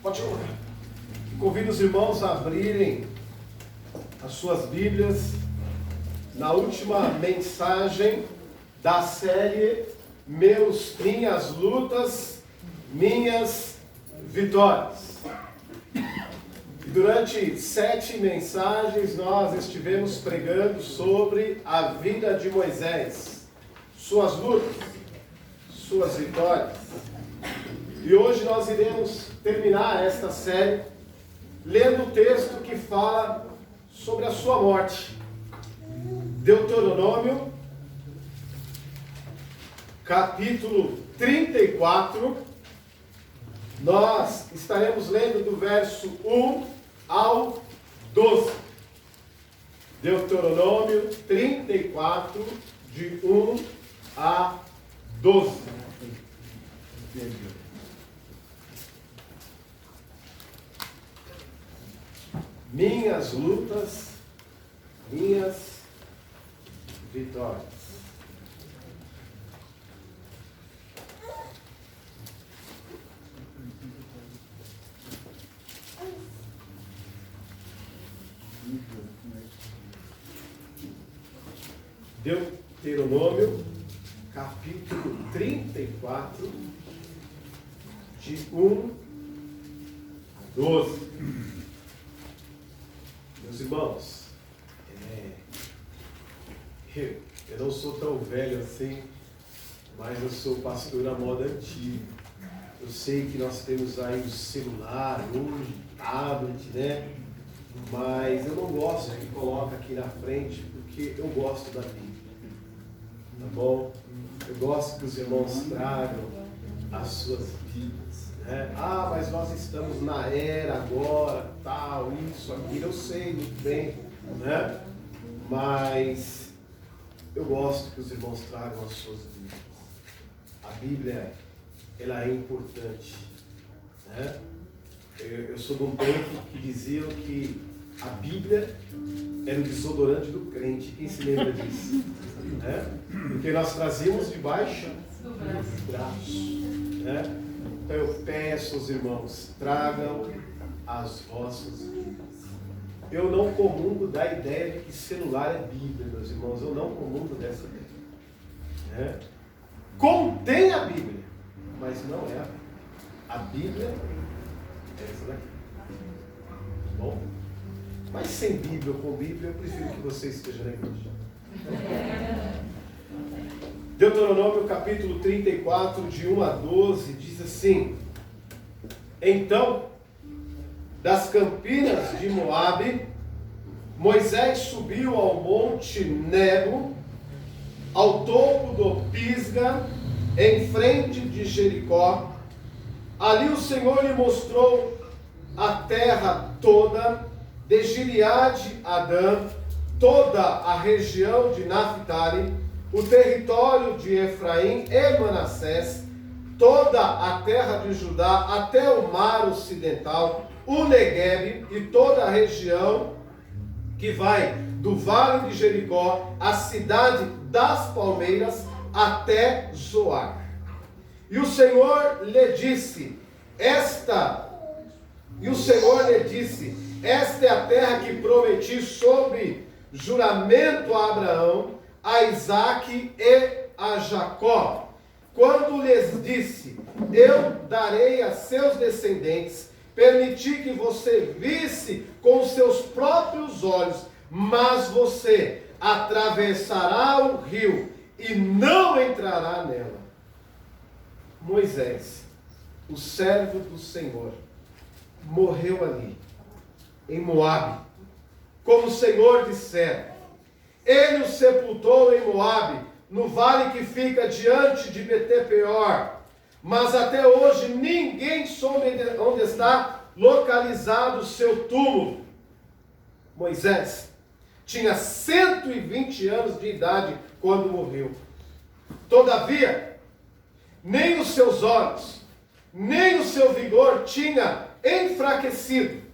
Pode colocar. Convido os irmãos a abrirem as suas Bíblias na última mensagem da série Minhas Lutas, Minhas Vitórias. E durante 7 mensagens nós estivemos pregando sobre a vida de Moisés, suas lutas, suas vitórias. E hoje nós iremos terminar esta série lendo o texto que fala sobre a sua morte. Deuteronômio, capítulo 34. Nós estaremos lendo do verso 1 ao 12. Deuteronômio 34, de 1 a 12. Minhas lutas, minhas vitórias. Deuteronômio, capítulo 34, de 1 a 12. Meus irmãos, eu não sou tão velho assim, mas eu sou pastor à moda antiga. Eu sei que nós temos aí o celular, hoje, tablet, né? Mas eu não gosto que coloque aqui na frente, porque eu gosto da Bíblia. Tá bom? Eu gosto que os irmãos tragam as suas Bíblias, né? Ah, mas nós estamos na era agora, tal, isso, aquilo, eu sei muito bem, né? Mas eu gosto que os irmãos tragam as suas Bíblias. A Bíblia, ela é importante, né? Eu sou de um tempo que diziam que a Bíblia era o desodorante do crente. Quem se lembra disso? Né? Porque nós trazíamos debaixo do braço. Né? Então eu peço aos irmãos, tragam as vossas Bíblias. Eu não comungo da ideia de que celular é Bíblia, meus irmãos. Eu não comungo dessa ideia. Né? Contém a Bíblia, mas não é a Bíblia. A Bíblia é essa daqui. Bom? Mas sem Bíblia ou com Bíblia, eu prefiro que você esteja na igreja. Deuteronômio capítulo 34, de 1 a 12, diz assim: Então, das campinas de Moabe, Moisés subiu ao monte Nebo, ao topo do Pisga, em frente de Jericó. Ali o Senhor lhe mostrou a terra toda, de Gileade a Dan, toda a região de Naphtali, o território de Efraim e Manassés, toda a terra de Judá até o mar ocidental, o Neguebe e toda a região que vai do vale de Jericó, a cidade das palmeiras, até Zoar. E o Senhor lhe disse, esta é a terra que prometi sob juramento a Abraão, a Isaque e a Jacó, quando lhes disse, eu darei a seus descendentes, permiti que você visse com seus próprios olhos, mas você atravessará o rio e não entrará nela. Moisés, o servo do Senhor, morreu ali, em Moabe, como o Senhor dissera. Ele o sepultou em Moabe, no vale que fica diante de Betepeor. Mas até hoje ninguém soube onde está localizado o seu túmulo. Moisés tinha 120 anos de idade quando morreu. Todavia, nem os seus olhos, nem o seu vigor tinha enfraquecido.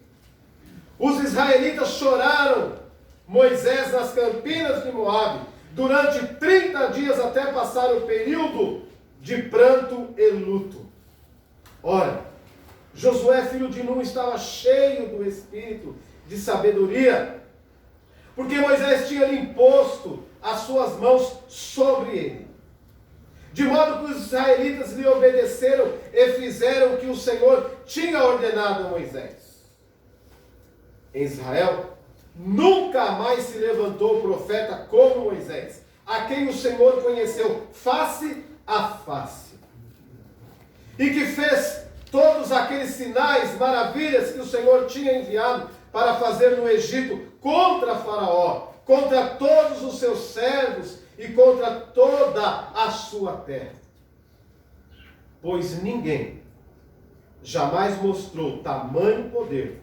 Os israelitas choraram Moisés nas campinas de Moabe durante 30 dias até passar o período de pranto e luto. Ora, Josué, filho de Nun, estava cheio do espírito de sabedoria, porque Moisés tinha lhe imposto as suas mãos sobre ele. De modo que os israelitas lhe obedeceram e fizeram o que o Senhor tinha ordenado a Moisés. Em Israel, nunca mais se levantou profeta como Moisés, a quem o Senhor conheceu face a face, e que fez todos aqueles sinais, maravilhas que o Senhor tinha enviado para fazer no Egito contra Faraó, contra todos os seus servos e contra toda a sua terra. Pois ninguém jamais mostrou tamanho poder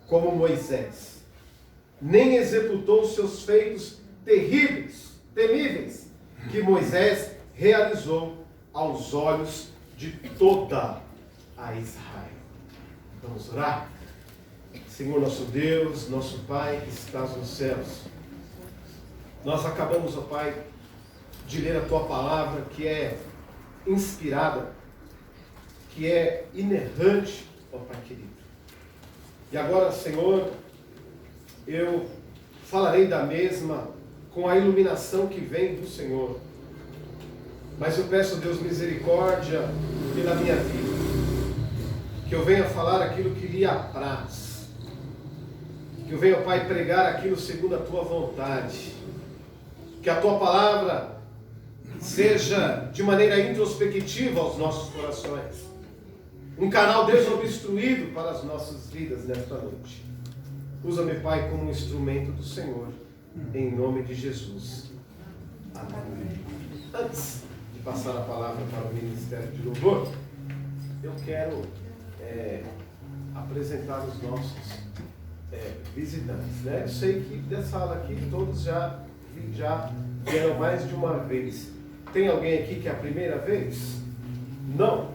como Moisés, nem executou os seus feitos temíveis, que Moisés realizou aos olhos de toda a Israel. Vamos orar? Senhor nosso Deus, nosso Pai que estás nos céus, nós acabamos, ó Pai, de ler a Tua palavra, que é inspirada, que é inerrante, ó Pai querido. E agora, Senhor, eu falarei da mesma com a iluminação que vem do Senhor. Mas eu peço, Deus, misericórdia pela minha vida, que eu venha falar aquilo que lhe apraz, que eu venha, Pai, pregar aquilo segundo a Tua vontade, que a Tua palavra seja de maneira introspectiva aos nossos corações, um canal desobstruído para as nossas vidas nesta noite. Usa-me, Pai, como um instrumento do Senhor, em nome de Jesus. Amém. Antes de passar a palavra para o Ministério de Louvor, eu quero apresentar os nossos visitantes, né? Eu sei que dessa aula aqui todos já vieram mais de uma vez. Tem alguém aqui que é a primeira vez? Não?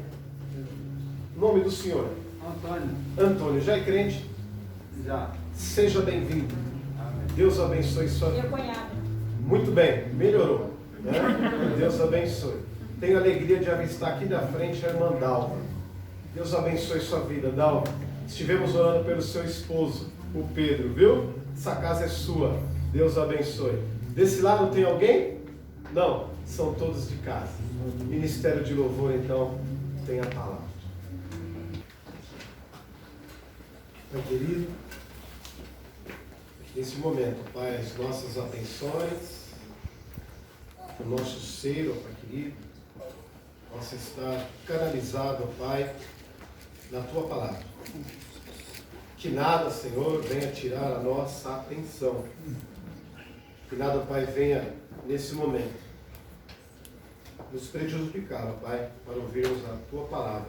Nome do senhor? Antônio. Antônio, já é crente? Já. Seja bem-vindo. Amém. Deus abençoe sua vida. Meu cunhado. Muito bem, melhorou, né? Deus abençoe. Tenho a alegria de avistar aqui da frente a irmã Dalva. Deus abençoe sua vida, Dalva. Estivemos orando pelo seu esposo, o Pedro, viu? Essa casa é sua. Deus abençoe. Desse lado tem alguém? Não, são todos de casa. Ministério de Louvor, então, tem a palavra. Pai querido, nesse momento, Pai, as nossas atenções, o nosso ser, ó Pai querido, possa estar canalizado, ó Pai, na Tua palavra. Que nada, Senhor, venha tirar a nossa atenção. Que nada, Pai, venha nesse momento nos prejudicar, ó Pai, para ouvirmos a Tua palavra,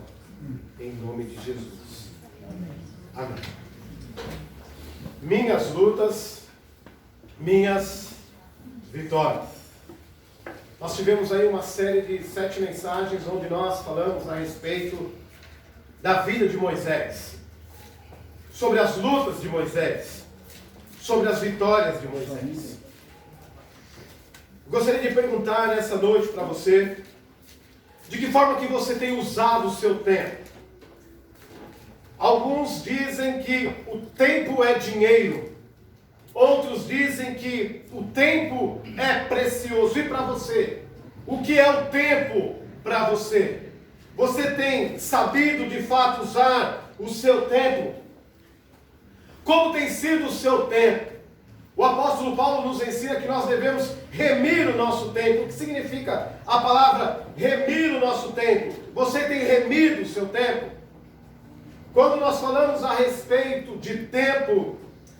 em nome de Jesus. Amém. Minhas lutas, minhas vitórias. Nós tivemos aí uma série de 7 mensagens onde nós falamos a respeito da vida de Moisés, sobre as lutas de Moisés, sobre as vitórias de Moisés. Gostaria de perguntar nessa noite para você, de que forma que você tem usado o seu tempo? Alguns dizem que o tempo é dinheiro, outros dizem que o tempo é precioso. E para você? O que é o tempo para você? Você tem sabido de fato usar o seu tempo? Como tem sido o seu tempo? O apóstolo Paulo nos ensina que nós devemos remir o nosso tempo. O que significa a palavra remir o nosso tempo? Você tem remido o seu tempo? Quando nós falamos a respeito de tempo,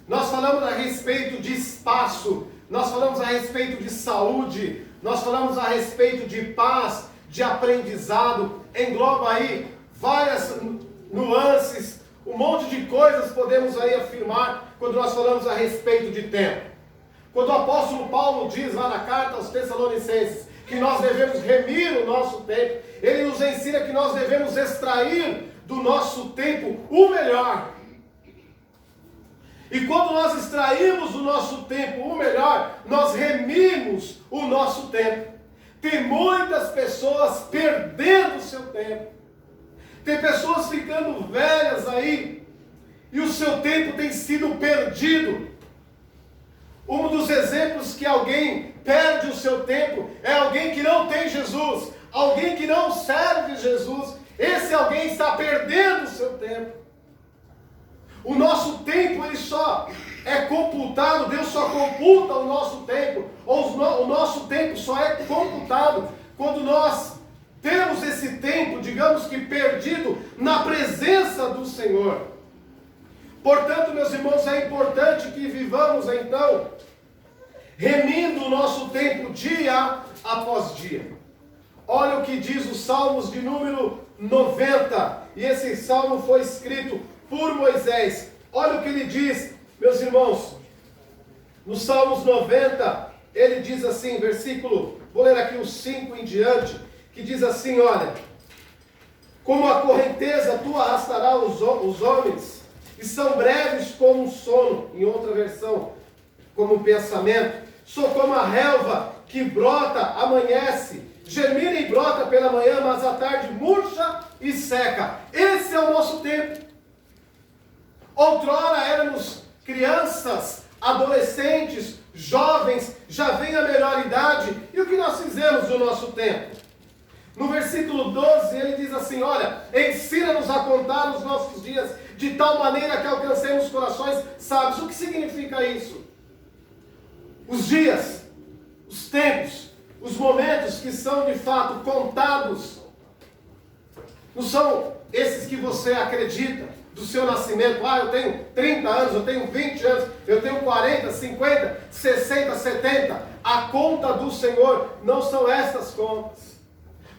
nós falamos a respeito de espaço, nós falamos a respeito de saúde, nós falamos a respeito de paz, de aprendizado, engloba aí várias nuances, um monte de coisas podemos aí afirmar quando nós falamos a respeito de tempo. Quando o apóstolo Paulo diz lá na carta aos Tessalonicenses que nós devemos remir o nosso tempo, ele nos ensina que nós devemos extrair do nosso tempo o melhor. E quando nós extraímos do nosso tempo o melhor, nós remimos o nosso tempo. Tem muitas pessoas perdendo o seu tempo. Tem pessoas ficando velhas aí, e o seu tempo tem sido perdido. Um dos exemplos que alguém perde o seu tempo é alguém que não tem Jesus, alguém que não serve Jesus. Esse alguém está perdendo o seu tempo. O nosso tempo, ele só é computado, Deus só computa o nosso tempo, ou o nosso tempo só é computado quando nós temos esse tempo, digamos que perdido, na presença do Senhor. Portanto, meus irmãos, é importante que vivamos então, remindo o nosso tempo dia após dia. Olha o que diz os Salmos de número 90, e esse salmo foi escrito por Moisés. Olha o que ele diz, meus irmãos, nos Salmos 90, ele diz assim, versículo, vou ler aqui os 5 em diante, que diz assim, olha: como a correnteza tu arrastará os homens, e são breves como um sono, em outra versão, como um pensamento. Sou como a relva que brota, amanhece, germina e brota pela manhã, mas à tarde murcha e seca. Esse é o nosso tempo. Outrora éramos crianças, adolescentes, jovens, já vem a melhor idade. E o que nós fizemos no nosso tempo? No versículo 12 ele diz assim, olha: ensina-nos a contar os nossos dias, de tal maneira que alcancemos corações sábios. O que significa isso? Os dias, os tempos, os momentos que são de fato contados, não são esses que você acredita, do seu nascimento. Eu tenho 30 anos, eu tenho 20 anos, eu tenho 40, 50, 60, 70. A conta do Senhor não são estas contas.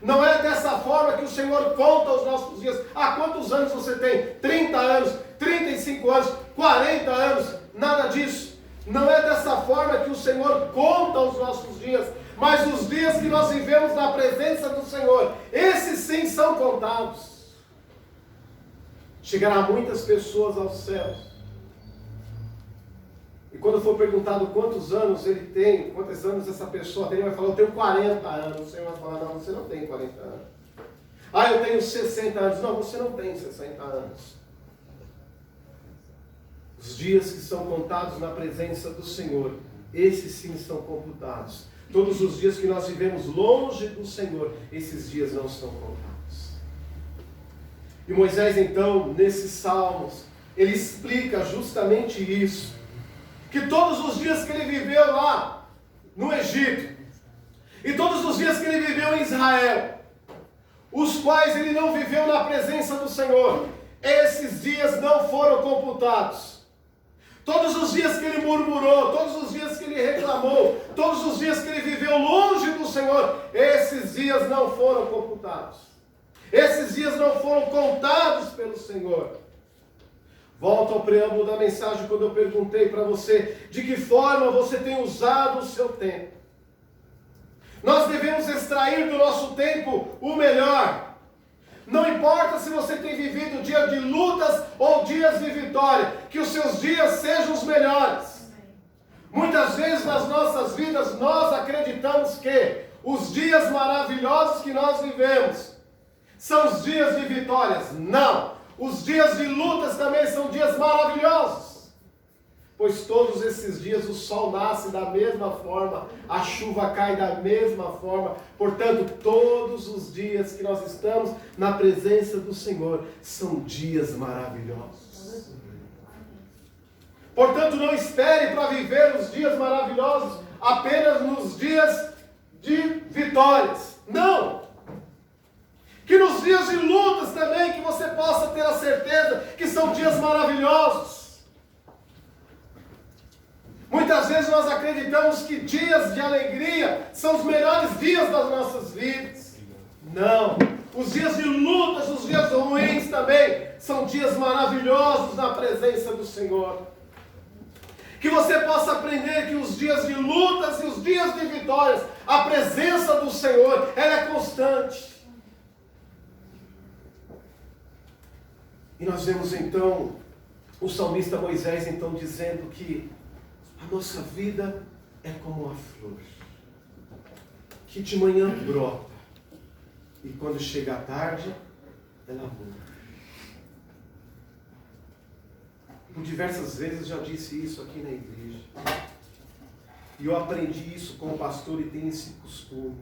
Não é dessa forma que o Senhor conta os nossos dias. Quantos anos você tem? 30 anos, 35 anos, 40 anos, nada disso. Não é dessa forma que o Senhor conta os nossos dias, mas os dias que nós vivemos na presença do Senhor, esses sim são contados. Chegará muitas pessoas aos céus, e quando for perguntado quantos anos ele tem, quantos anos essa pessoa tem, ele vai falar: eu tenho 40 anos. O Senhor vai falar: não, você não tem 40 anos. Eu tenho 60 anos. Não, você não tem 60 anos. Os dias que são contados na presença do Senhor, esses sim são computados. Todos os dias que nós vivemos longe do Senhor, esses dias não são contados. E Moisés então, nesses salmos, ele explica justamente isso. Que todos os dias que ele viveu lá no Egito, e todos os dias que ele viveu em Israel, os quais ele não viveu na presença do Senhor, esses dias não foram computados. Todos os dias que ele murmurou, todos os dias que ele reclamou, todos os dias que ele viveu longe do Senhor, esses dias não foram computados. Esses dias não foram contados pelo Senhor. Volto ao preâmbulo da mensagem, quando eu perguntei para você de que forma você tem usado o seu tempo. Nós devemos extrair do nosso tempo o melhor. Não importa se você tem vivido dia de lutas ou dias de vitória, que os seus dias sejam os melhores. Muitas vezes nas nossas vidas nós acreditamos que os dias maravilhosos que nós vivemos são os dias de vitórias. Não! Os dias de lutas também são dias maravilhosos, pois todos esses dias o sol nasce da mesma forma, a chuva cai da mesma forma. Portanto, todos os dias que nós estamos na presença do Senhor são dias maravilhosos. Portanto, não espere para viver os dias maravilhosos apenas nos dias de vitórias. Não! Que nos dias de lutas também, que você possa ter a certeza que são dias maravilhosos. Muitas vezes nós acreditamos que dias de alegria são os melhores dias das nossas vidas. Não. Os dias de lutas, os dias ruins também, são dias maravilhosos na presença do Senhor. Que você possa aprender que os dias de lutas e os dias de vitórias, a presença do Senhor, ela é constante. E nós vemos então o salmista Moisés então dizendo que a nossa vida é como uma flor, que de manhã brota, e quando chega a tarde, é amor. Por diversas vezes já disse isso aqui na igreja. E eu aprendi isso com o pastor e tenho esse costume.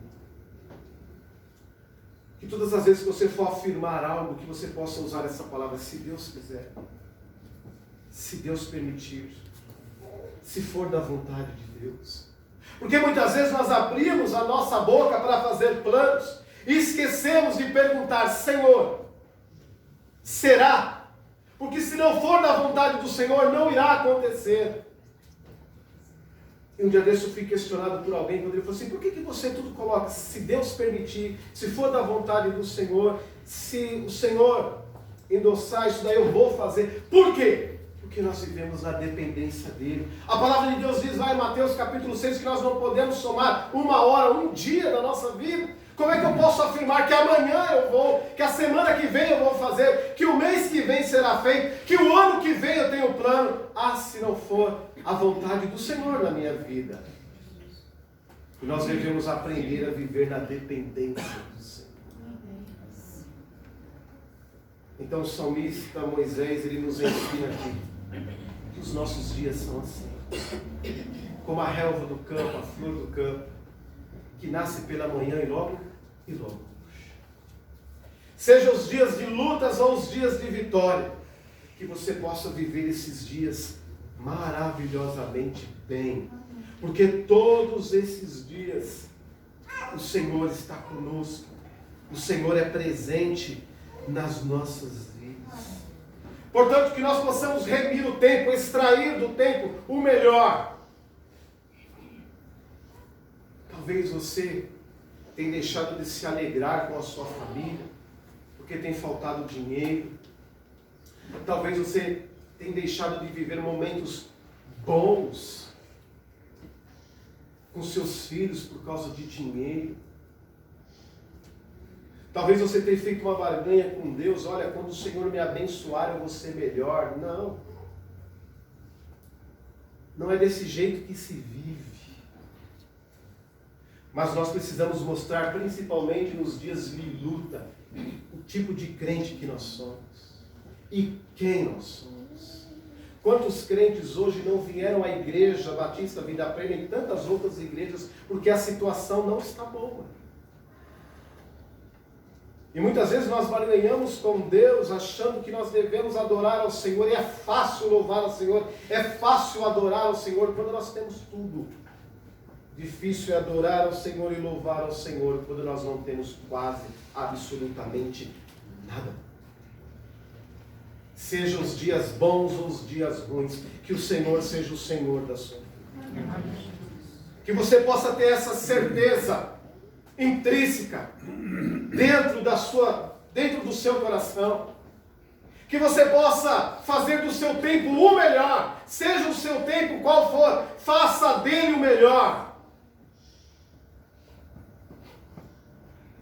Que todas as vezes que você for afirmar algo, que você possa usar essa palavra, se Deus quiser, se Deus permitir, se for da vontade de Deus. Porque muitas vezes nós abrimos a nossa boca para fazer planos e esquecemos de perguntar: Senhor, será? Porque se não for da vontade do Senhor, não irá acontecer. E um dia desse eu fui questionado por alguém, quando ele falou assim: por que você tudo coloca, se Deus permitir, se for da vontade do Senhor, se o Senhor endossar isso daí, eu vou fazer. Por quê? Porque nós vivemos na dependência dele. A palavra de Deus diz lá em Mateus capítulo 6 que nós não podemos somar uma hora, um dia da nossa vida. Como é que eu posso afirmar que amanhã eu vou, que a semana que vem eu vou fazer, que o mês que vem será feito, que o ano que vem eu tenho plano? Se não for a vontade do Senhor na minha vida. E nós devemos aprender a viver na dependência do Senhor. Então o salmista Moisés, ele nos ensina aqui que os nossos dias são assim. Como a relva do campo, a flor do campo, que nasce pela manhã e logo murcha. Seja os dias de lutas ou os dias de vitória, que você possa viver esses dias maravilhosamente bem. Porque todos esses dias o Senhor está conosco. O Senhor é presente nas nossas vidas. Portanto, que nós possamos remir o tempo, extrair do tempo o melhor. Talvez você tenha deixado de se alegrar com a sua família, porque tem faltado dinheiro. Talvez você tenha deixado de viver momentos bons com seus filhos por causa de dinheiro. Talvez você tenha feito uma barganha com Deus: olha, quando o Senhor me abençoar eu vou ser melhor. Não é desse jeito que se vive. Mas nós precisamos mostrar, principalmente nos dias de luta, o tipo de crente que nós somos e quem nós somos. Quantos crentes hoje não vieram à igreja Batista Vida Plena e tantas outras igrejas porque a situação não está boa? E muitas vezes nós barganhamos com Deus achando que nós devemos adorar ao Senhor, e é fácil louvar ao Senhor, é fácil adorar ao Senhor quando nós temos tudo. Difícil é adorar ao Senhor e louvar ao Senhor quando nós não temos quase absolutamente nada. Sejam os dias bons ou os dias ruins, que o Senhor seja o Senhor da sua vida. Que você possa ter essa certeza intrínseca dentro do seu coração. Que você possa fazer do seu tempo o melhor. Seja o seu tempo qual for, faça dele o melhor.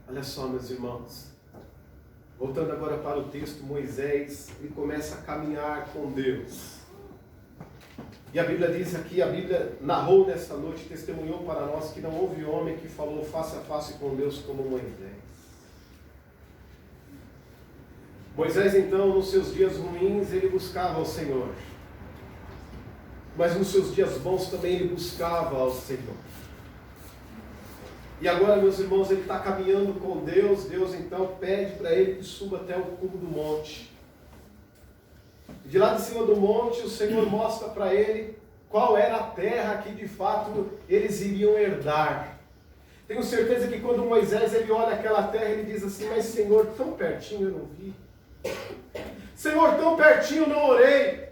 Olha só, meus irmãos, voltando agora para o texto, Moisés, ele começa a caminhar com Deus. E a Bíblia diz aqui, a Bíblia narrou nesta noite, testemunhou para nós que não houve homem que falou face a face com Deus como Moisés. Moisés, então, nos seus dias ruins, ele buscava ao Senhor. Mas nos seus dias bons também ele buscava ao Senhor. E agora, meus irmãos, ele está caminhando com Deus. Deus então pede para ele que suba até o cume do monte. E de lá de cima do monte, o Senhor mostra para ele qual era a terra que de fato eles iriam herdar. Tenho certeza que quando Moisés ele olha aquela terra, ele diz assim: mas Senhor, tão pertinho eu não vi. Senhor, tão pertinho não orei.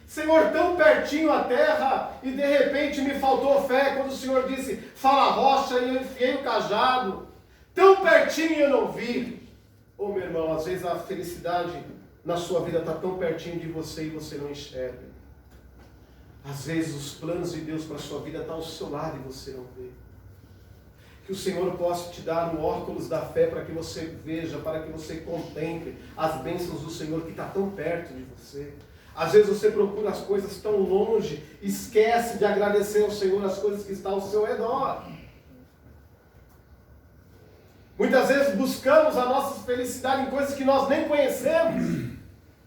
Senhor, tão pertinho a terra, e de repente me faltou fé quando o Senhor disse: fala a rocha, e eu enfiei o cajado. Tão pertinho eu não vi. Ô meu irmão, às vezes a felicidade na sua vida está tão pertinho de você e você não enxerga. Às vezes os planos de Deus para a sua vida estão ao seu lado e você não vê. Que o Senhor possa te dar um óculos da fé para que você veja, para que você contemple as bênçãos do Senhor que está tão perto de você. Às vezes você procura as coisas tão longe, esquece de agradecer ao Senhor as coisas que estão ao seu redor. Muitas vezes buscamos a nossa felicidade em coisas que nós nem conhecemos,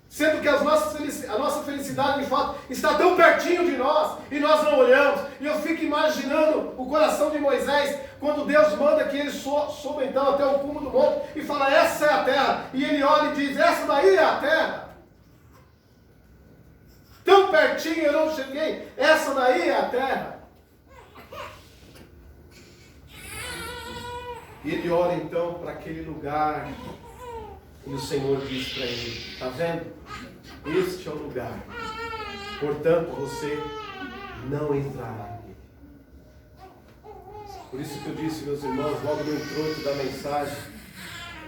sendo que a nossa felicidade, de fato, está tão pertinho de nós, e nós não olhamos. E eu fico imaginando o coração de Moisés, quando Deus manda que ele suba então até o cume do monte, e fala, essa é a terra. E ele olha e diz, essa daí é a terra. Tão pertinho eu não cheguei, essa daí é a terra. E ele olha então para aquele lugar, e o Senhor diz para ele, está vendo? Este é o lugar, portanto você não entrará nele. Por isso que eu disse, meus irmãos, logo no introito da mensagem,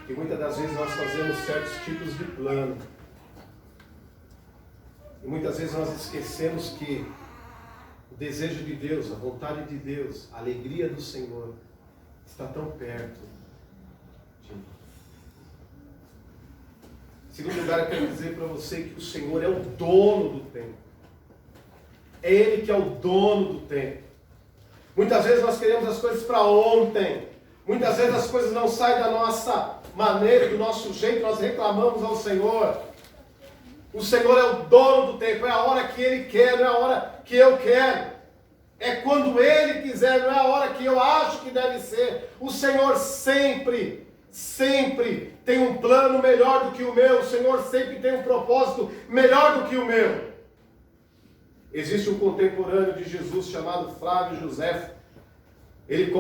que muitas das vezes nós fazemos certos tipos de plano, e muitas vezes nós esquecemos que o desejo de Deus, a vontade de Deus, a alegria do Senhor está tão perto de nós. Em segundo lugar, eu quero dizer para você que o Senhor é o dono do tempo. É Ele que é o dono do tempo. Muitas vezes nós queremos as coisas para ontem. Muitas vezes as coisas não saem da nossa maneira, do nosso jeito, nós reclamamos ao Senhor. O Senhor é o dono do tempo, é a hora que Ele quer, não é a hora que eu quero. É quando Ele quiser, não é a hora que eu acho que deve ser. O Senhor sempre tem um plano melhor do que o meu. O Senhor sempre tem um propósito melhor do que o meu. Existe um contemporâneo de Jesus chamado Flávio José. Ele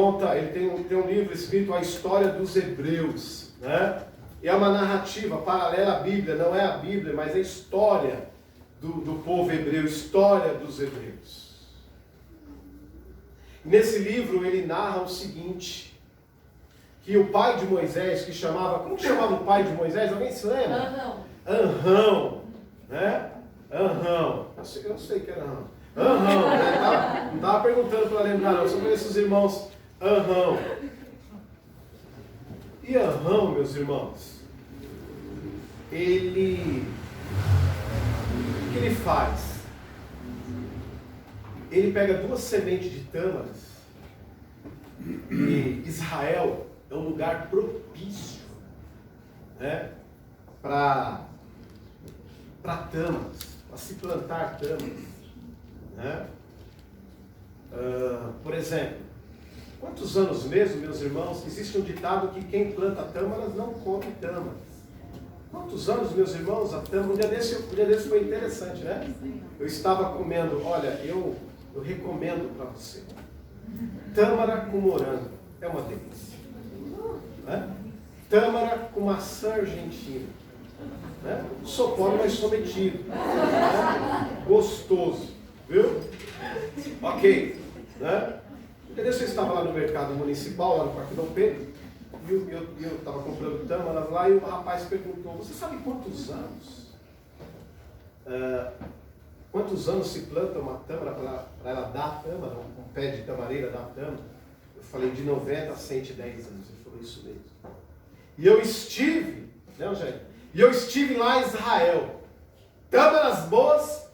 tem um livro escrito A História dos Hebreus, né? E é uma narrativa paralela à Bíblia, não é a Bíblia, mas é a história do povo hebreu, história dos hebreus. Nesse livro ele narra o seguinte, que o pai de Moisés, como chamava o pai de Moisés? Alguém se lembra? Anrão, né? Anrão, eu sei que era Anrão. Anrão, né? Não estava perguntando para lembrar não, só conheço os irmãos Anrão. E Anrão, meus irmãos, o que ele faz? Ele pega 2 sementes de tâmaras, e Israel é um lugar propício, né, para tâmaras, para se plantar tâmaras, né? Por exemplo, quantos anos mesmo, meus irmãos, existe um ditado que quem planta tâmaras não come tâmaras. Quantos anos, meus irmãos, a tâmara, um dia desse foi interessante, né? Eu estava comendo, olha, eu recomendo para você. Tâmara com morango, é uma delícia. Né? Tâmara com maçã argentina. Né? Sou pobre, mas sou metido. Né? Gostoso, viu? Ok. Né? Um dia desse eu estava lá no mercado municipal, lá no Parque Dom Pedro, e eu estava comprando tâmaras lá, e o rapaz perguntou, você sabe quantos anos? Quantos anos se planta uma tâmara para ela dar tâmara, um pé de tamareira dar tâmara? Eu falei de 90 a 110 anos. Ele falou isso mesmo. E eu estive, né, Eugênio? E eu estive lá em Israel. Tâmaras boas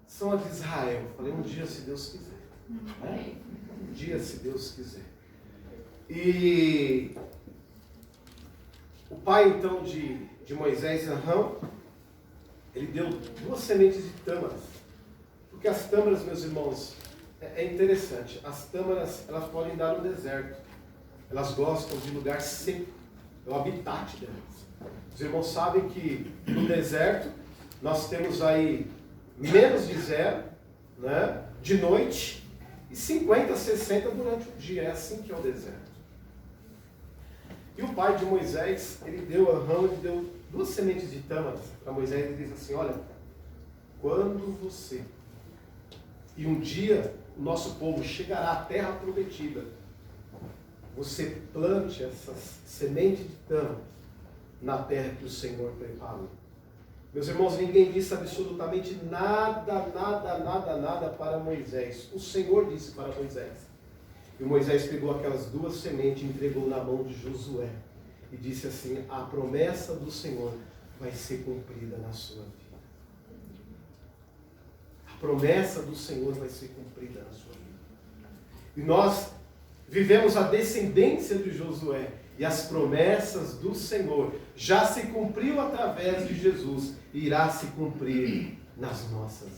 são as de Israel. Eu falei, um dia se Deus quiser. Né? Um dia se Deus quiser. E o pai então de Moisés, Arão, ele deu 2 sementes de tâmaras. Porque as tâmaras, meus irmãos, é interessante. As tâmaras, elas podem dar no deserto. Elas gostam de lugar seco. É o habitat delas. Os irmãos sabem que no deserto nós temos aí menos de 0, né, de noite, e 50, 60 durante o dia. É assim que é o deserto. E o pai de Moisés, ele deu 2 sementes de tâmaras para Moisés. Ele diz assim, olha, quando você... E um dia o nosso povo chegará à terra prometida. Você plante essas sementes de tâmara na terra que o Senhor preparou. Meus irmãos, ninguém disse absolutamente nada para Moisés. O Senhor disse para Moisés. E Moisés pegou aquelas 2 sementes e entregou na mão de Josué. E disse assim, a promessa do Senhor vai ser cumprida na sua vida. A promessa do Senhor vai ser cumprida na sua vida. E nós vivemos a descendência de Josué. E as promessas do Senhor já se cumpriu através de Jesus e irá se cumprir nas nossas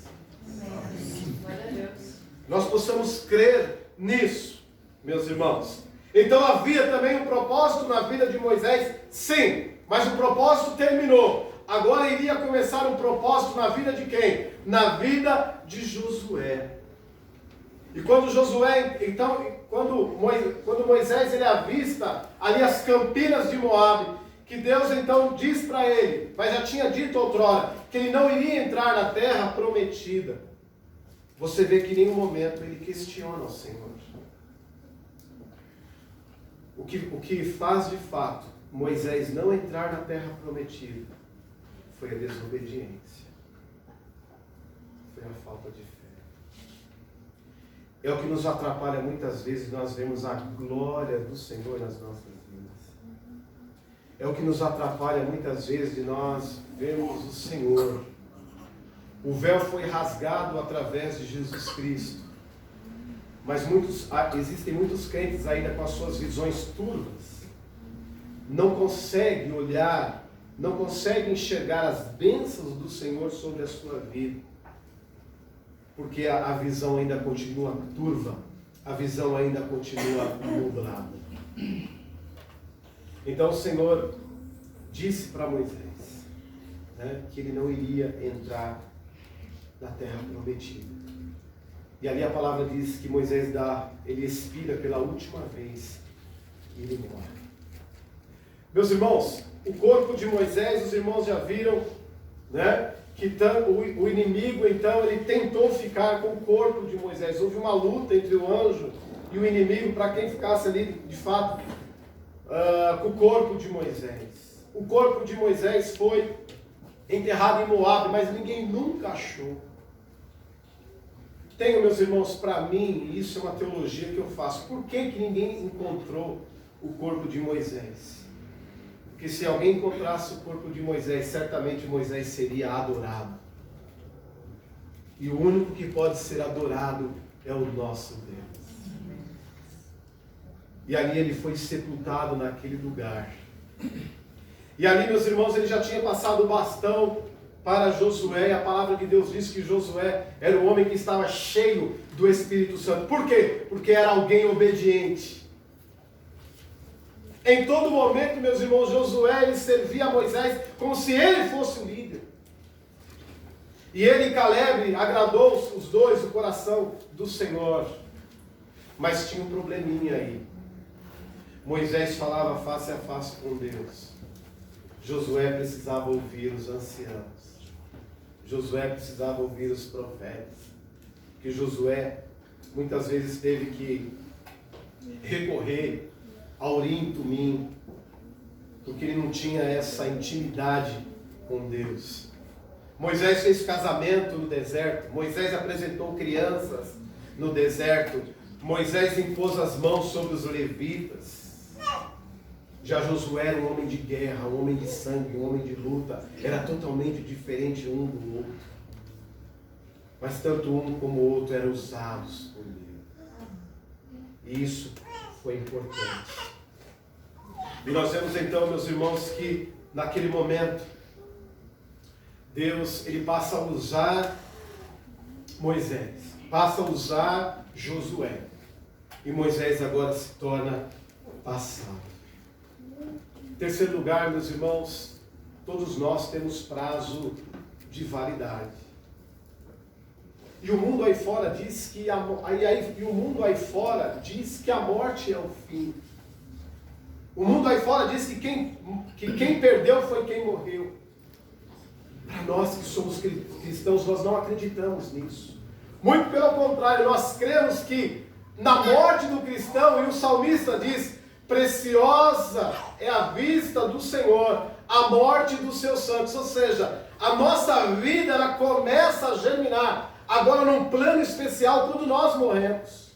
vidas. Nós possamos crer nisso, meus irmãos. Então havia também um propósito na vida de Moisés? Sim, mas o propósito terminou. Agora iria começar um propósito na vida de quem? Na vida de Josué. E quando Josué, então, quando Moisés ele avista ali as campinas de Moabe, que Deus então diz para ele, mas já tinha dito outrora, que ele não iria entrar na terra prometida. Você vê que em nenhum momento ele questiona o Senhor. O que faz de fato Moisés não entrar na terra prometida foi a desobediência. Foi a falta de fé. É o que nos atrapalha muitas vezes, nós vemos a glória do Senhor nas nossas vidas. É o que nos atrapalha muitas vezes de nós vermos o Senhor. O véu foi rasgado através de Jesus Cristo. Mas existem muitos crentes ainda com as suas visões turvas. Não conseguem olhar, não conseguem enxergar as bênçãos do Senhor sobre a sua vida. Porque a visão ainda continua turva, a visão ainda continua nublada. Então o Senhor disse para Moisés, né, que ele não iria entrar na terra prometida. E ali a palavra diz que Moisés ele expira pela última vez e ele morre. Meus irmãos, o corpo de Moisés, os irmãos já viram, né? Que o inimigo, então, ele tentou ficar com o corpo de Moisés. Houve uma luta entre o anjo e o inimigo para quem ficasse ali, de fato, com o corpo de Moisés. O corpo de Moisés foi enterrado em Moabe, mas ninguém nunca achou. Tenho, meus irmãos, para mim, e isso é uma teologia que eu faço, por que ninguém encontrou o corpo de Moisés? Porque se alguém encontrasse o corpo de Moisés, certamente Moisés seria adorado. E o único que pode ser adorado é o nosso Deus. E ali ele foi sepultado naquele lugar. E ali, meus irmãos, ele já tinha passado o bastão para Josué. E a palavra de Deus diz que Josué era um homem que estava cheio do Espírito Santo. Por quê? Porque era alguém obediente. Em todo momento, meus irmãos, Josué ele servia a Moisés como se ele fosse o líder. E ele e Caleb agradou os dois o coração do Senhor. Mas tinha um probleminha aí. Moisés falava face a face com Deus. Josué precisava ouvir os anciãos. Josué precisava ouvir os profetas. Porque Josué muitas vezes teve que recorrer a Urim e Tumim, porque ele não tinha essa intimidade com Deus. Moisés fez casamento no deserto. Moisés apresentou crianças no deserto. Moisés impôs as mãos sobre os levitas. Já Josué era um homem de guerra, um homem de sangue, um homem de luta. Era totalmente diferente um do outro. Mas tanto um como o outro eram usados por Deus. E isso foi importante. E nós vemos então, meus irmãos, que naquele momento Deus ele passa a usar Moisés, passa a usar Josué, e Moisés agora se torna passado. Em terceiro lugar, meus irmãos, todos nós temos prazo de validade. E o mundo aí fora diz que a morte é o fim. O mundo aí fora diz que quem perdeu foi quem morreu. Para nós que somos cristãos, nós não acreditamos nisso. Muito pelo contrário, nós cremos que na morte do cristão, e o salmista diz, preciosa é a vista do Senhor, a morte dos seus santos. Ou seja, a nossa vida ela começa a germinar agora num plano especial quando nós morremos.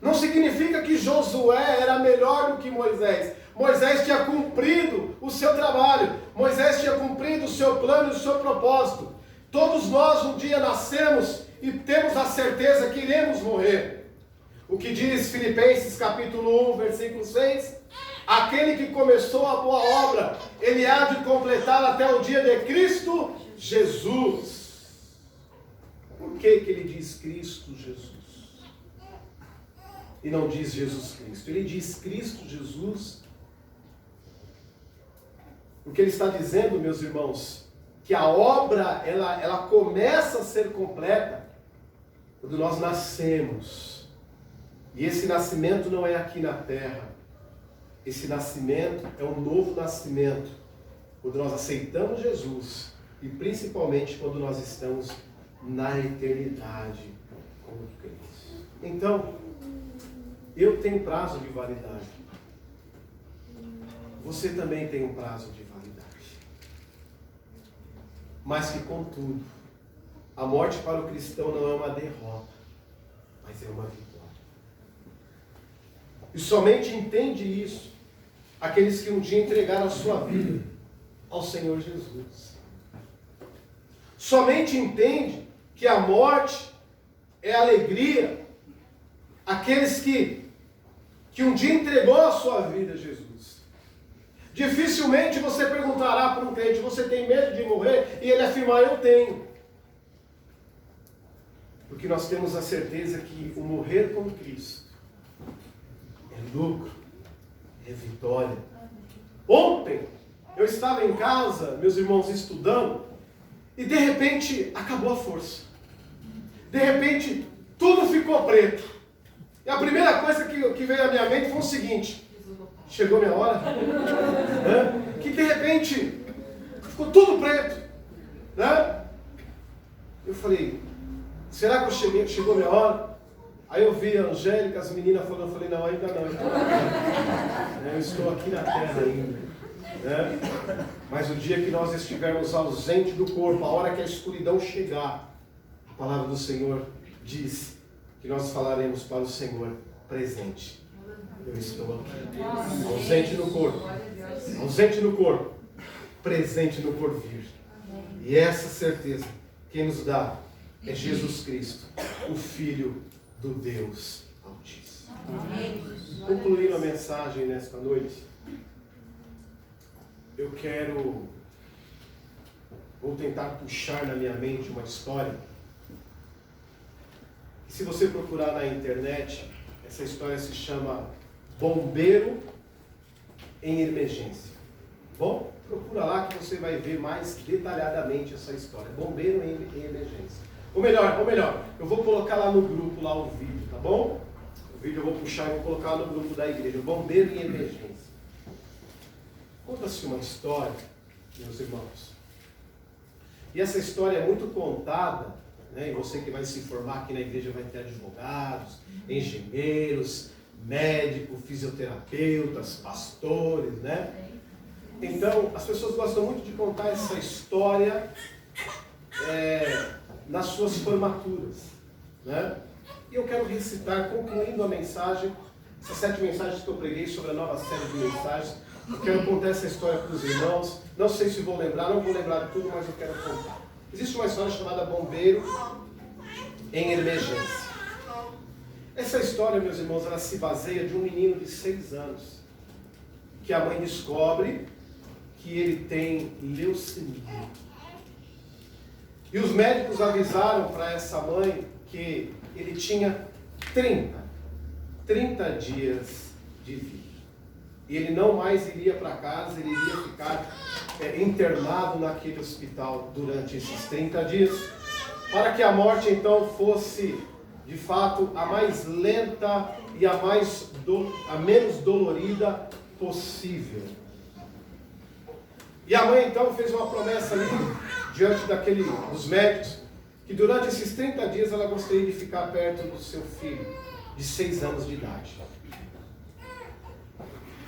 Não significa que Josué era melhor do que Moisés. Moisés tinha cumprido o seu trabalho. Moisés tinha cumprido o seu plano e o seu propósito. Todos nós um dia nascemos e temos a certeza que iremos morrer. O que diz Filipenses capítulo 1, versículo 6? Aquele que começou a boa obra, ele há de completá-la até o dia de Cristo Jesus. Por que que ele diz Cristo Jesus? E não diz Jesus Cristo. Ele diz Cristo Jesus, porque ele está dizendo, meus irmãos, que a obra, ela começa a ser completa quando nós nascemos. E esse nascimento não é aqui na terra. Esse nascimento é um novo nascimento, quando nós aceitamos Jesus, e principalmente quando nós estamos na eternidade com Cristo. Então, eu tenho prazo de validade. Você também tem um prazo de validade. Mas que, contudo, a morte para o cristão não é uma derrota, mas é uma vitória. E somente entende isso aqueles que um dia entregaram a sua vida ao Senhor Jesus. Somente entende que a morte é alegria aqueles que um dia entregou a sua vida a Jesus. Dificilmente você perguntará para um crente: você tem medo de morrer? E ele afirmar: eu tenho. Porque nós temos a certeza que o morrer com Cristo é lucro, é vitória. Ontem eu estava em casa, meus irmãos, estudando, e de repente acabou a força. De repente tudo ficou preto. E a primeira coisa que veio à minha mente foi o seguinte: chegou minha hora? Que de repente ficou tudo preto, né? Eu falei: será que chegou minha hora? Aí eu vi a Angélica, as meninas falando, eu falei: não, ainda não. Eu estou aqui na terra ainda. Né? Mas o dia que nós estivermos ausente do corpo, a hora que a escuridão chegar, a palavra do Senhor diz que nós falaremos para o Senhor: presente, eu estou aqui. Ausente no corpo, presente no porvir. E essa certeza quem nos dá é Jesus Cristo, o Filho do Deus Altíssimo. Concluindo a mensagem nesta noite, vou tentar puxar na minha mente uma história. Se você procurar na internet, essa história se chama Bombeiro em Emergência. Bom, procura lá que você vai ver mais detalhadamente essa história. Bombeiro em Emergência. Ou melhor, eu vou colocar lá no grupo lá o vídeo, tá bom? O vídeo eu vou puxar e vou colocar lá no grupo da igreja. Bombeiro em Emergência. Conta-se uma história, meus irmãos. E essa história é muito contada, né? E você que vai se formar aqui na igreja vai ter advogados, engenheiros, médicos, fisioterapeutas, pastores, né? Então, as pessoas gostam muito de contar essa história nas suas formaturas, né? E eu quero recitar, concluindo a mensagem, essas 7 mensagens que eu preguei sobre a nova série de mensagens. Eu quero contar essa história para os irmãos. Não sei se vou lembrar, não vou lembrar de tudo, mas eu quero contar. Existe uma história chamada Bombeiro em Emergência. Essa história, meus irmãos, ela se baseia de um menino de 6 anos, que a mãe descobre que ele tem leucemia. E os médicos avisaram para essa mãe que ele tinha 30 dias de vida. E ele não mais iria para casa, ele iria ficar internado naquele hospital durante esses 30 dias, para que a morte então fosse, de fato, a mais lenta e a menos dolorida possível. E a mãe então fez uma promessa ali, diante dos médicos, que durante esses 30 dias ela gostaria de ficar perto do seu filho, de 6 anos de idade.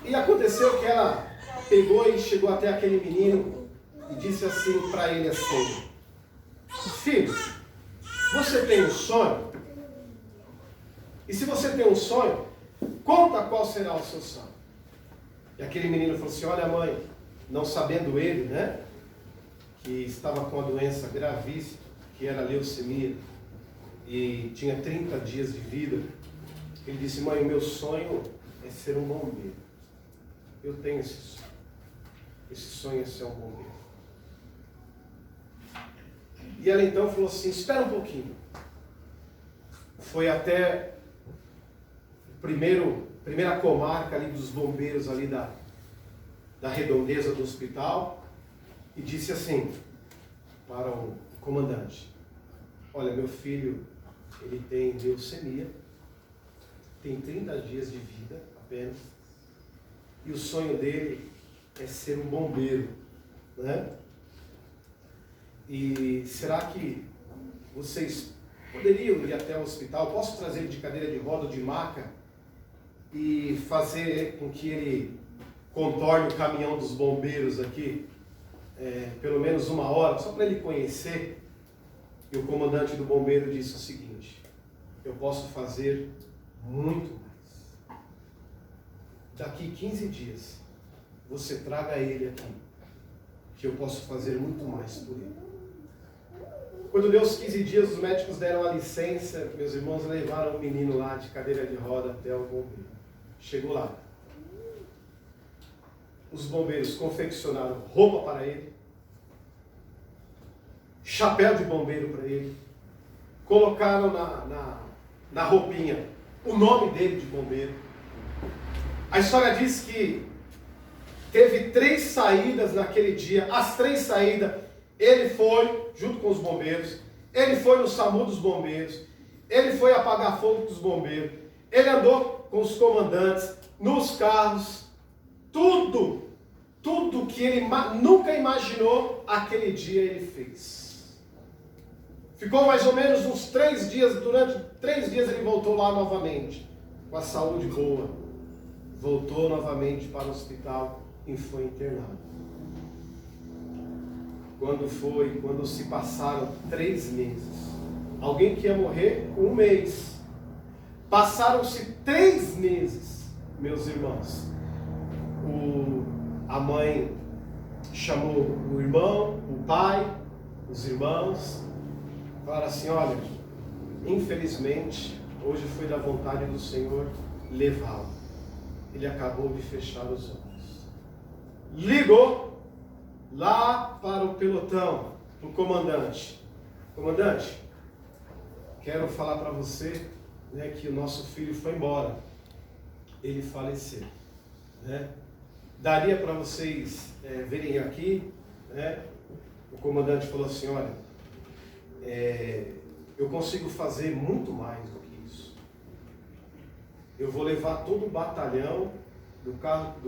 E aconteceu que ela pegou e chegou até aquele menino e disse assim para ele assim: filho, você tem um sonho? E se você tem um sonho, conta qual será o seu sonho. E aquele menino falou assim: olha, mãe, não sabendo ele, né, que estava com uma doença gravíssima, que era leucemia, e tinha 30 dias de vida, ele disse: mãe, o meu sonho é ser um bombeiro. eu tenho esse sonho. Esse sonho é ser um bombeiro. E ela então falou assim, espera um pouquinho. Foi até primeira comarca ali dos bombeiros ali da redondeza do hospital e disse assim para o comandante: olha, meu filho, ele tem leucemia, tem 30 dias de vida apenas, e o sonho dele é ser um bombeiro, né? E será que vocês poderiam ir até o hospital? Posso trazer ele de cadeira de roda, de maca, e fazer com que ele contorne o caminhão dos bombeiros aqui, pelo menos 1 hora, só para ele conhecer? E o comandante do bombeiro disse o seguinte: eu posso fazer muito mais. Daqui 15 dias, você traga ele aqui, que eu posso fazer muito mais por ele. Quando deu os 15 dias, os médicos deram a licença, meus irmãos levaram o menino lá de cadeira de roda até o bombeiro. Chegou lá. Os bombeiros confeccionaram roupa para ele, chapéu de bombeiro para ele, colocaram na roupinha o nome dele de bombeiro. A história diz que teve 3 saídas naquele dia. As 3 saídas, ele foi junto com os bombeiros, ele foi no SAMU dos bombeiros, ele foi apagar fogo dos bombeiros, ele andou com os comandantes, nos carros, tudo que ele nunca imaginou, aquele dia ele fez. Ficou mais ou menos uns 3 dias, durante 3 dias ele voltou lá novamente, com a saúde boa, voltou novamente para o hospital e foi internado. Quando se passaram 3 meses, alguém que ia morrer 1 mês, passaram-se 3 meses, meus irmãos. A mãe chamou o irmão, o pai, os irmãos, falaram assim: olha, infelizmente, hoje foi da vontade do Senhor levá-lo. Ele acabou de fechar os olhos. Ligou lá para o pelotão, o comandante: comandante, quero falar para você, né, que o nosso filho foi embora, ele faleceu, né? Daria para vocês verem aqui, né? O comandante falou assim: olha, eu consigo fazer muito mais do que isso. Eu vou levar todo o batalhão do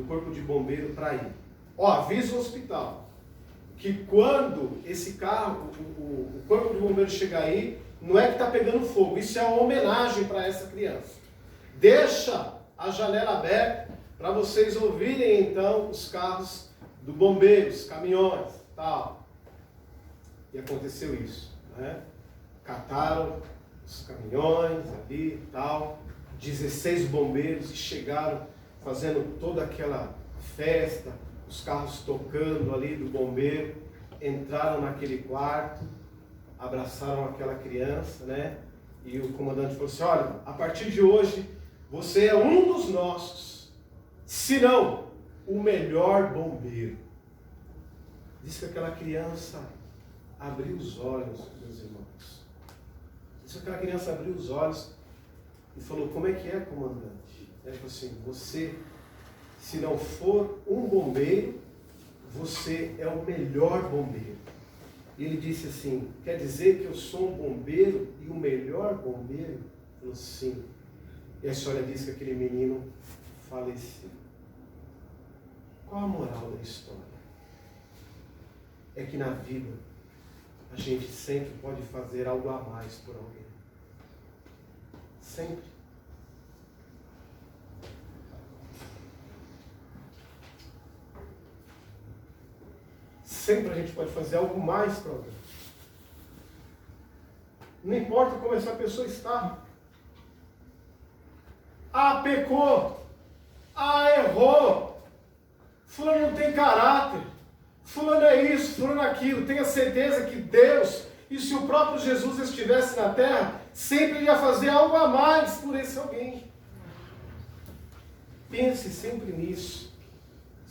corpo de bombeiro para ir. Avisa o hospital que quando esse carro, o corpo de bombeiro chegar aí, não é que está pegando fogo, isso é uma homenagem para essa criança. Deixa a janela aberta para vocês ouvirem então os carros do bombeiro, os caminhões, tal. E aconteceu isso, né? Cataram os caminhões ali, tal, 16 bombeiros que chegaram fazendo toda aquela festa, os carros tocando ali do bombeiro, entraram naquele quarto, abraçaram aquela criança, né? E o comandante falou assim: olha, a partir de hoje, você é um dos nossos, se não o melhor bombeiro. Diz que aquela criança abriu os olhos, meus irmãos. Diz que aquela criança abriu os olhos e falou: como é que é, comandante? Ele falou assim: você, se não for um bombeiro, você é o melhor bombeiro. E ele disse assim: quer dizer que eu sou um bombeiro e o melhor bombeiro? Ele falou: sim. E a história diz que aquele menino faleceu. Qual a moral da história? É que na vida a gente sempre pode fazer algo a mais por alguém. Sempre. Sempre a gente pode fazer algo mais para alguém. Não importa como essa pessoa está. Pecou. Errou. Fulano não tem caráter. Fulano é isso, fulano é aquilo. Tenha certeza que Deus, e se o próprio Jesus estivesse na terra, sempre ia fazer algo a mais por esse alguém. Pense sempre nisso.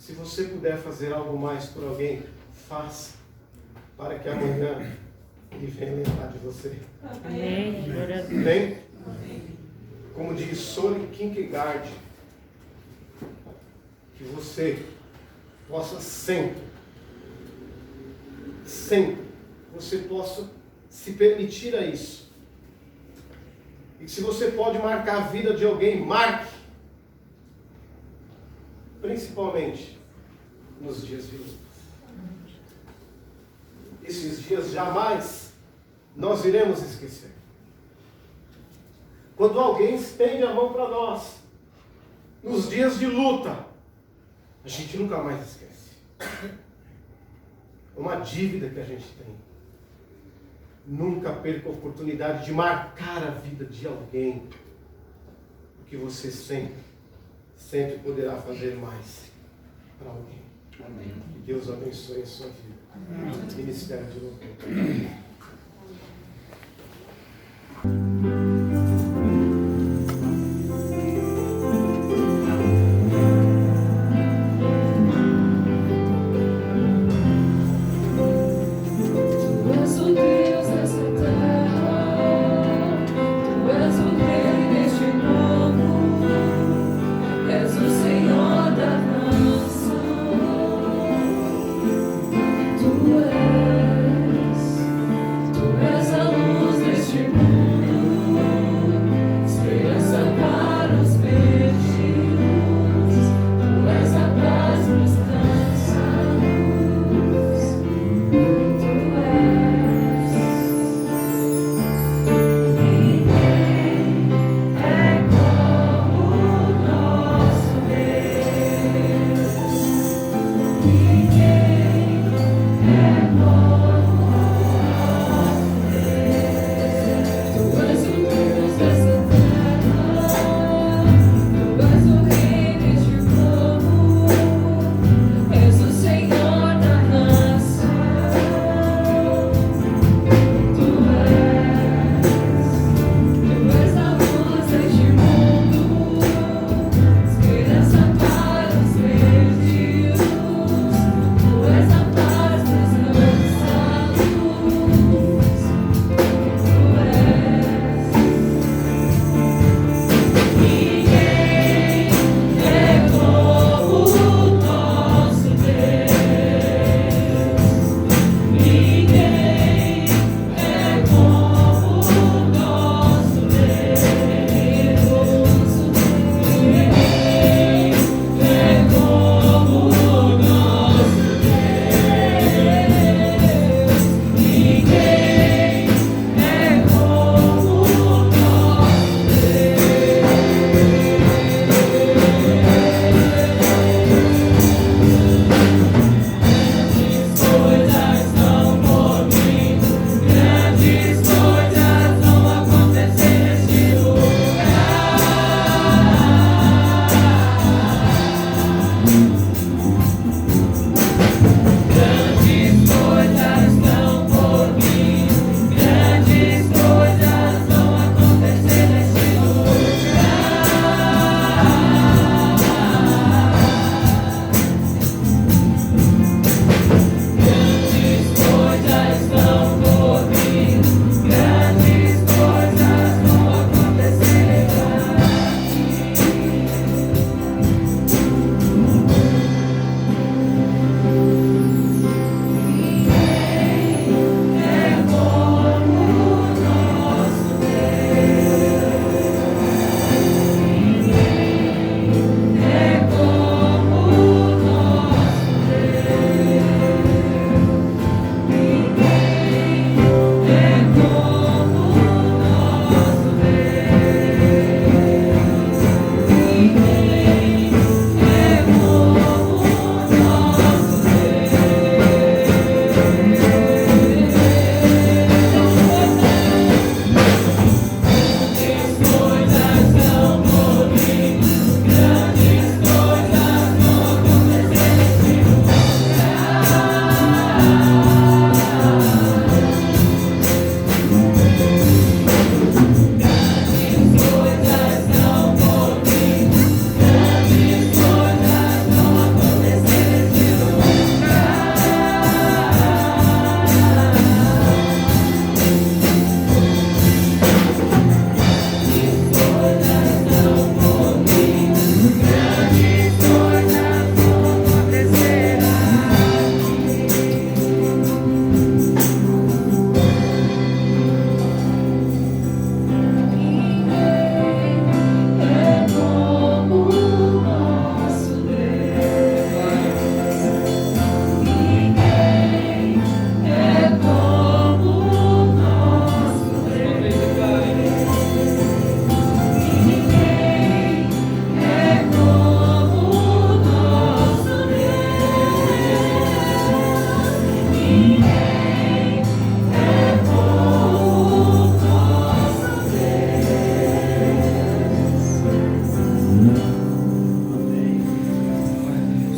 Se você puder fazer algo mais por alguém, faça, para que amanhã ele venha lembrar de você. Amém. Glória a Deus. Amém? Como diz Soren Kierkegaard, que você possa sempre, você possa se permitir a isso. E se você pode marcar a vida de alguém, marque. Principalmente nos dias de luta. Esses dias jamais nós iremos esquecer. Quando alguém estende a mão para nós, nos dias de luta, a gente nunca mais esquece. Uma dívida que a gente tem. Nunca perca a oportunidade de marcar a vida de alguém, porque você sempre poderá fazer mais para alguém. Amém. Que Deus abençoe a sua vida. Ministério de louvor.